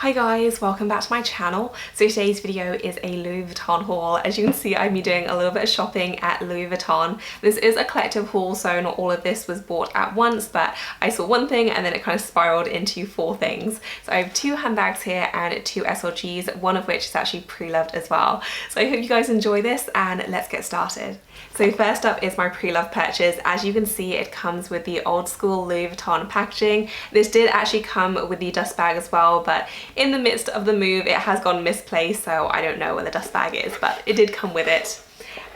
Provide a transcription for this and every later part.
Hi guys, welcome back to my channel. So today's video is a Louis Vuitton haul. As you can see, I'm doing a little bit of shopping at Louis Vuitton. This is a collective haul, so not all of this was bought at once, but I saw one thing and then it kind of spiraled into 4 things. So I have 2 handbags here and 2 SLGs, one of which is actually pre-loved as well. So I hope you guys enjoy this and let's get started. So first up is my pre-loved purchase. As you can see, it comes with the old school Louis Vuitton packaging. This did actually come with the dust bag as well, but in the midst of the move, it has gone misplaced, so I don't know where the dust bag is, but it did come with it.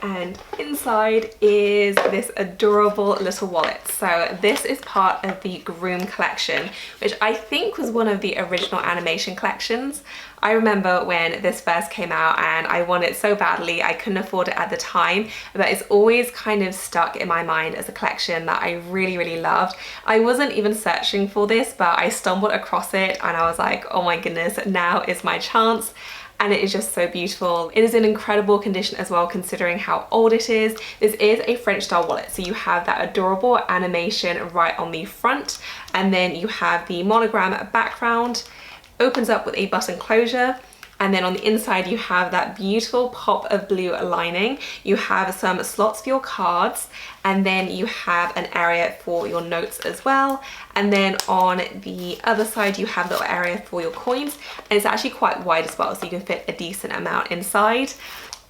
And inside is this adorable little wallet. So this is part of the Groom collection, which I think was one of the original animation collections. I remember when this first came out and I wanted it so badly. I couldn't afford it at the time, but it's always kind of stuck in my mind as a collection that I really loved. I wasn't even searching for this, but I stumbled across it and I was like, oh my goodness, now is my chance. And it is just so beautiful. It is in incredible condition as well, considering how old it is. This is a French style wallet, so you have that adorable animation right on the front, and then you have the monogram background, opens up with a button closure, and then on the inside you have that beautiful pop of blue lining. You have some slots for your cards, and then you have an area for your notes as well. And then on the other side you have a little area for your coins, and it's actually quite wide as well, so you can fit a decent amount inside.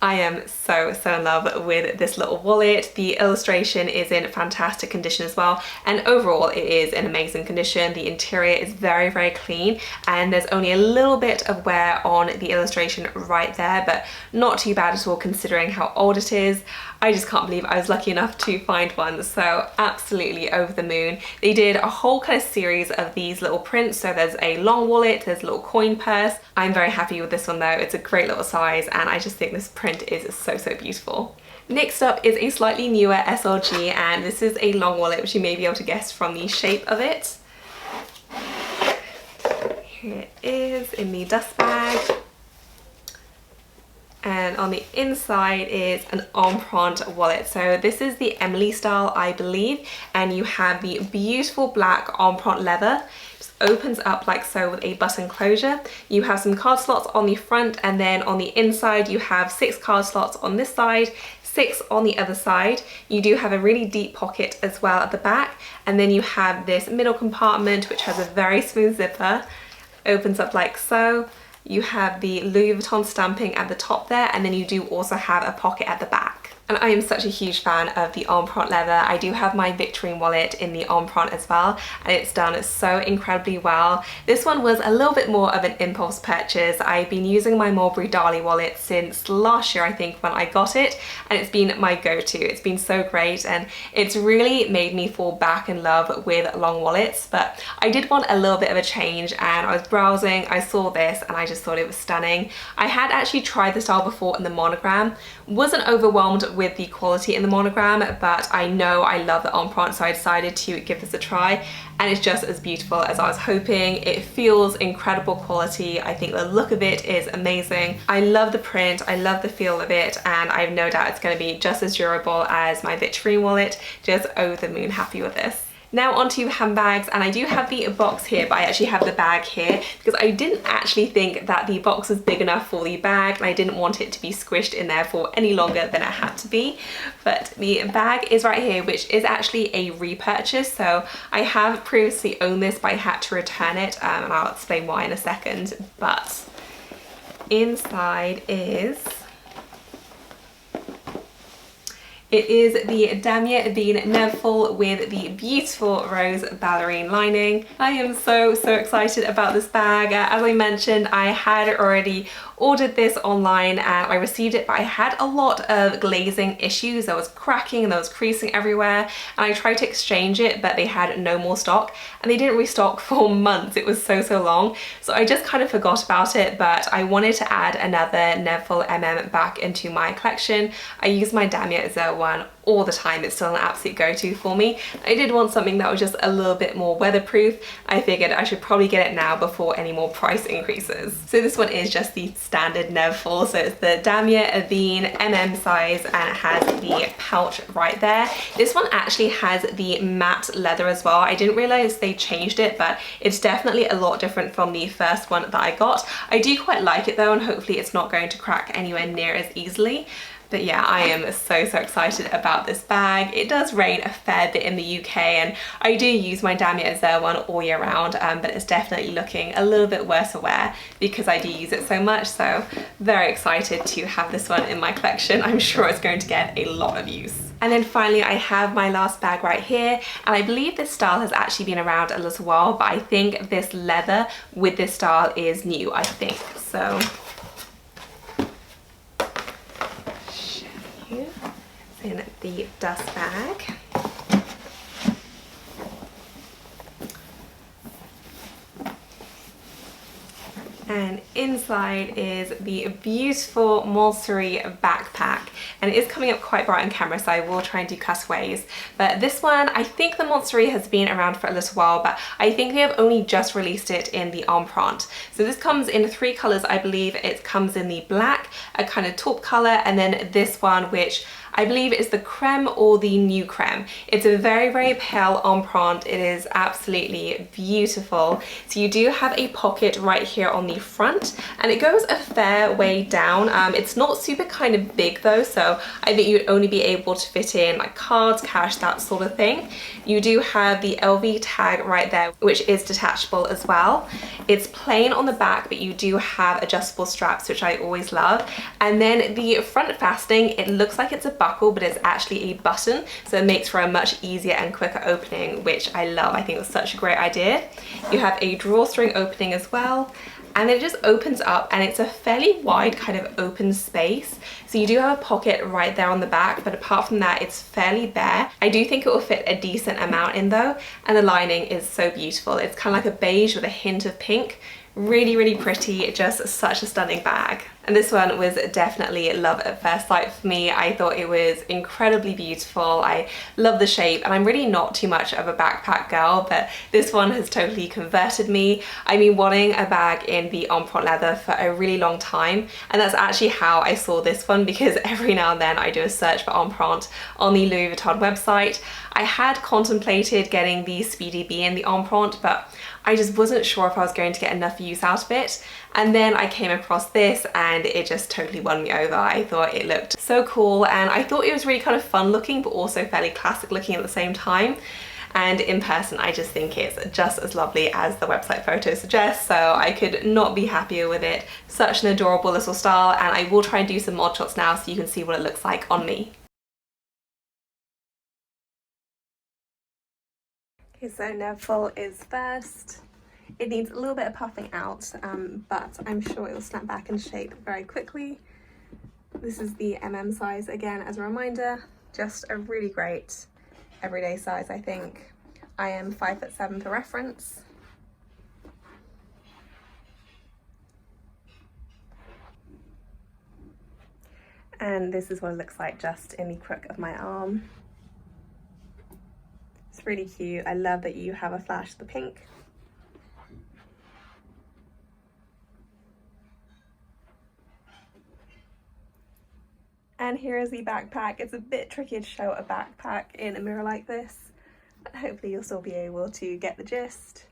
I am so in love with this little wallet. The illustration is in fantastic condition as well, and overall it is in amazing condition. The interior is very clean, and there's only a little bit of wear on the illustration right there, but not too bad at all considering how old it is. I just can't believe I was lucky enough to find one, so absolutely over the moon. They did a whole kind of series of these little prints, so there's a long wallet, there's a little coin purse. I'm very happy with this one though. It's a great little size, and I just think this print is so beautiful. Next up is a slightly newer SLG, and this is a long wallet, which you may be able to guess from the shape of it. Here it is in the dust bag. And on the inside is an Empreinte wallet. So this is the Ebene style, I believe, and you have the beautiful black Empreinte leather. Just opens up like so with a button closure. You have some card slots on the front, and then on the inside you have 6 card slots on this side, 6 on the other side. You do have a really deep pocket as well at the back, and then you have this middle compartment which has a very smooth zipper. Opens up like so. You have the Louis Vuitton stamping at the top there, and then you do also have a pocket at the back. And I am such a huge fan of the Empreinte leather. I do have my Vuitton wallet in the Empreinte as well, and it's done so incredibly well. This one was a little bit more of an impulse purchase. I've been using my Mulberry Darley wallet since last year, I think, when I got it, and it's been my go-to. It's been so great, and it's really made me fall back in love with long wallets. But I did want a little bit of a change, and I was browsing, I saw this, and I just thought it was stunning. I had actually tried the style before in the monogram, wasn't overwhelmed with the quality in the monogram, but I know I love the Empreinte, so I decided to give this a try, and it's just as beautiful as I was hoping. It feels incredible quality. I think the look of it is amazing. I love the print, I love the feel of it, and I have no doubt it's going to be just as durable as my Vuitton wallet. Just over the moon happy with this. Now onto handbags, and I do have the box here, but I actually have the bag here because I didn't actually think that the box was big enough for the bag, and I didn't want it to be squished in there for any longer than it had to be. But the bag is right here, which is actually a repurchase. So I have previously owned this, but I had to return it, and I'll explain why in a second. But inside is... It is the Damier Ebene Neverfull with the beautiful rose ballerine lining. I am so excited about this bag. As I mentioned, I had already ordered this online and I received it, but I had a lot of glazing issues. There was cracking and there was creasing everywhere, and I tried to exchange it, but they had no more stock, and they didn't restock for months. It was so long, so I just kind of forgot about it. But I wanted to add another Neverfull MM back into my collection. I use my Damier as one all the time. It's still an absolute go-to for me. I did want something that was just a little bit more weatherproof. I figured I should probably get it now before any more price increases. So this one is just the standard Neverfull. So it's the Damier Ebene size, and it has the pouch right there. This one actually has the matte leather as well. I didn't realize they changed it, but it's definitely a lot different from the first one that I got. I do quite like it though, and hopefully it's not going to crack anywhere near as easily. But yeah, I am so excited about this bag. It does rain a fair bit in the UK, and I do use my Damier one all year round, but it's definitely looking a little bit worse for wear because I do use it so much. So very excited to have this one in my collection. I'm sure it's going to get a lot of use. And then finally, I have my last bag right here, and I believe this style has actually been around a little while, but I think this leather with this style is new, I think. So in the dust bag. And inside is the beautiful Montsouris backpack, and it is coming up quite bright on camera, so I will try and do cutaways. But this one, I think the Montsouris has been around for a little while, but I think they have only just released it in the Empreinte. So this comes in 3 colors, I believe. It comes in the black, a kind of taupe color, and then this one, which I believe is the creme or the new creme. It's a very pale empreinte. It is absolutely beautiful. So you do have a pocket right here on the front, and it goes a fair way down. It's not super kind of big though, so I think you'd only be able to fit in like cards, cash, that sort of thing. You do have the LV tag right there, which is detachable as well. It's plain on the back, but you do have adjustable straps, which I always love. And then the front fastening, it looks like it's a buckle, but it's actually a button, so it makes for a much easier and quicker opening, which I love. I think it was such a great idea. You have a drawstring opening as well, and it just opens up, and it's a fairly wide kind of open space. So you do have a pocket right there on the back, but apart from that, it's fairly bare. I do think it will fit a decent amount in though, and the lining is so beautiful. It's kind of like a beige with a hint of pink. Really pretty, just such a stunning bag. And this one was definitely love at first sight for me. I thought it was incredibly beautiful. I love the shape, and I'm really not too much of a backpack girl, but this one has totally converted me. I've been wanting a bag in the empreinte leather for a really long time, and that's actually how I saw this one, because every now and then I do a search for empreinte on the Louis Vuitton website. I had contemplated getting the Speedy B in the empreinte, but I just wasn't sure if I was going to get enough use out of it. And then I came across this, and it just totally won me over. I thought it looked so cool, and I thought it was really kind of fun looking, but also fairly classic looking at the same time. And in person, I just think it's just as lovely as the website photo suggests, so I could not be happier with it. Such an adorable little style, and I will try and do some mod shots now so you can see what it looks like on me. Okay, so Neverfull is first. It needs a little bit of puffing out, but I'm sure it will snap back into shape very quickly. This is the size, again, as a reminder, just a really great everyday size, I think. I am 5'7" for reference. And this is what it looks like just in the crook of my arm. It's really cute. I love that you have a flash of the pink. And here is the backpack. It's a bit tricky to show a backpack in a mirror like this, but hopefully you'll still be able to get the gist.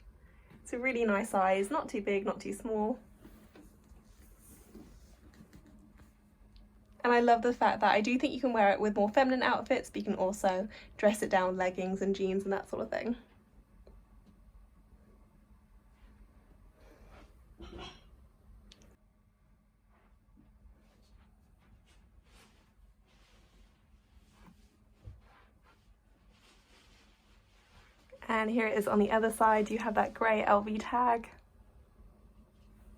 It's a really nice size, not too big, not too small. And I love the fact that I do think you can wear it with more feminine outfits, but you can also dress it down with leggings and jeans and that sort of thing. And here it is on the other side. You have that grey LV tag.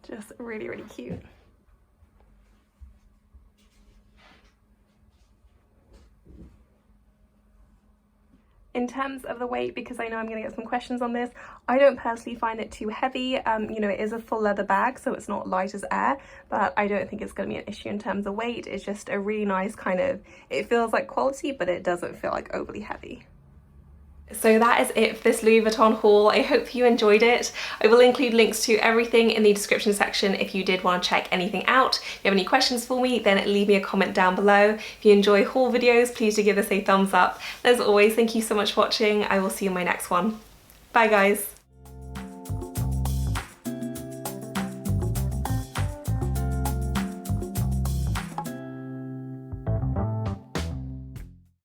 Just really cute. In terms of the weight, because I know I'm going to get some questions on this, I don't personally find it too heavy. You know, it is a full leather bag, so it's not light as air, but I don't think it's going to be an issue in terms of weight. It's just a really nice kind of, it feels like quality, but it doesn't feel like overly heavy. So that is it for this Louis Vuitton haul. I hope you enjoyed it. I will include links to everything in the description section if you did want to check anything out. If you have any questions for me, then leave me a comment down below. If you enjoy haul videos, please do give us a thumbs up. As always, thank you so much for watching. I will see you in my next one. Bye guys.